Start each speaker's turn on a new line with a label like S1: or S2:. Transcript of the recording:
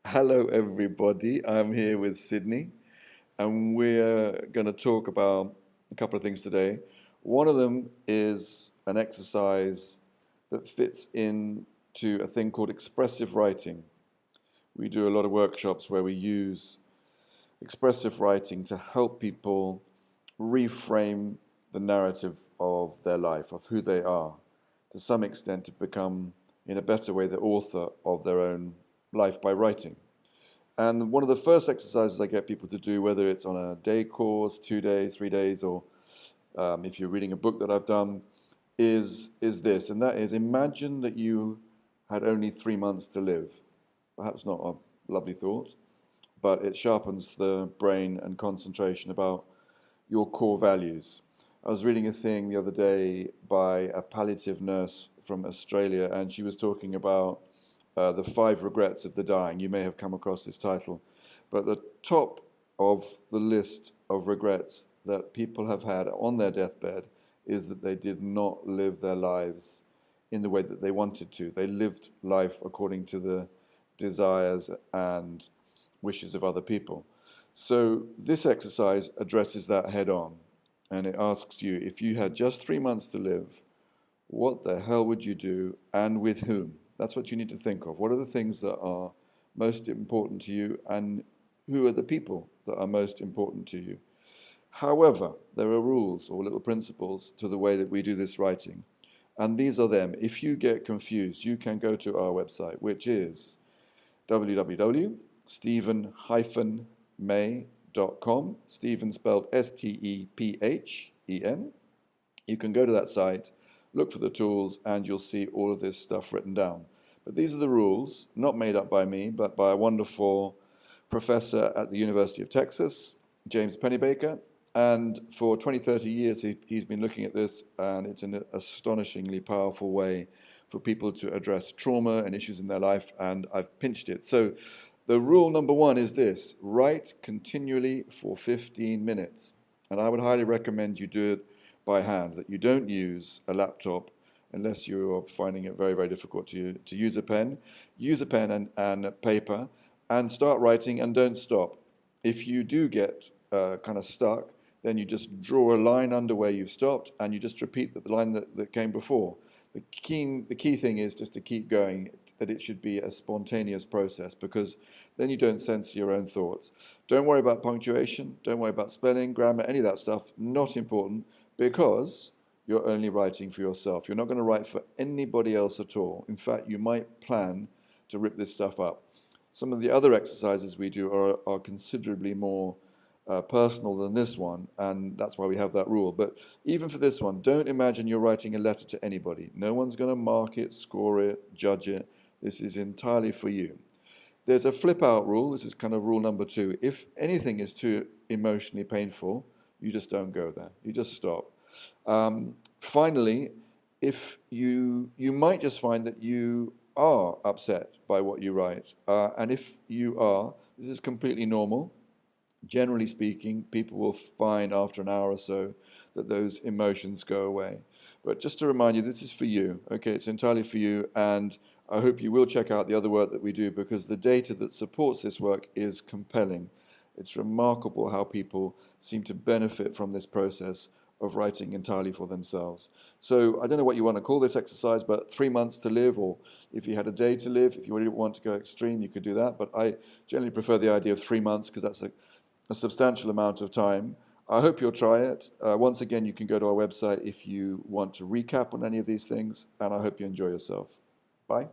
S1: Hello, everybody. I'm here with Sydney, and we're going to talk about a couple of things today. One of them is an exercise that fits into a thing called expressive writing. We do a lot of workshops where we use expressive writing to help people reframe the narrative of their life, of who they are, to some extent to become, in a better way, the author of their own life by writing. And one of the first exercises I get people to do, whether it's on a day course, 2 days, 3 days, or if you're reading a book that I've done, is this, and that is imagine that you had only 3 months to live. Perhaps not a lovely thought, but it sharpens the brain and concentration about your core values. I was reading a thing the other day by a palliative nurse from Australia, and she was talking about the 5 regrets of the dying. You may have come across this title, but the top of the list of regrets that people have had on their deathbed is that they did not live their lives in the way that they wanted to. They lived life according to the desires and wishes of other people. So this exercise addresses that head on, and it asks you, if you had just 3 months to live, what the hell would you do and with whom? That's what you need to think of. What are the things that are most important to you, and who are the people that are most important to you? However, there are rules or little principles to the way that we do this writing, and these are them. If you get confused, you can go to our website, which is www.stephen-may.com. Stephen spelled Stephen. You can go to that site, look for the tools, and you'll see all of this stuff written down. But these are the rules, not made up by me, but by a wonderful professor at the University of Texas, James Pennebaker. And for 20, 30 years, he's been looking at this, and it's an astonishingly powerful way for people to address trauma and issues in their life, and I've pinched it. So the rule number 1 is this: write continually for 15 minutes. And I would highly recommend you do it by hand, that you don't use a laptop unless you are finding it very, very difficult to use a pen. Use a pen and paper and start writing, and don't stop. If you do get kind of stuck, then you just draw a line under where you've stopped, and you just repeat the line that came before. The key thing is just to keep going, that it should be a spontaneous process, because then you don't censor your own thoughts. Don't worry about punctuation, don't worry about spelling, grammar, any of that stuff, not important, because you're only writing for yourself. You're not going to write for anybody else at all. In fact, you might plan to rip this stuff up. Some of the other exercises we do are considerably more personal than this one, and that's why we have that rule. But even for this one, don't imagine you're writing a letter to anybody. No one's going to mark it, score it, judge it. This is entirely for you. There's a flip out rule. This is kind of rule number 2. If anything is too emotionally painful, you just don't go there. You just stop. Finally, if you might just find that you are upset by what you write, and if you are, this is completely normal. Generally speaking, people will find after an hour or so that those emotions go away. But just to remind you, this is for you, okay? It's entirely for you, and I hope you will check out the other work that we do, because the data that supports this work is compelling. It's remarkable how people seem to benefit from this process of writing entirely for themselves. So I don't know what you want to call this exercise, but 3 months to live, or if you had a day to live, if you really want to go extreme, you could do that. But I generally prefer the idea of 3 months, because that's a substantial amount of time. I hope you'll try it. Once again, you can go to our website if you want to recap on any of these things, and I hope you enjoy yourself. Bye.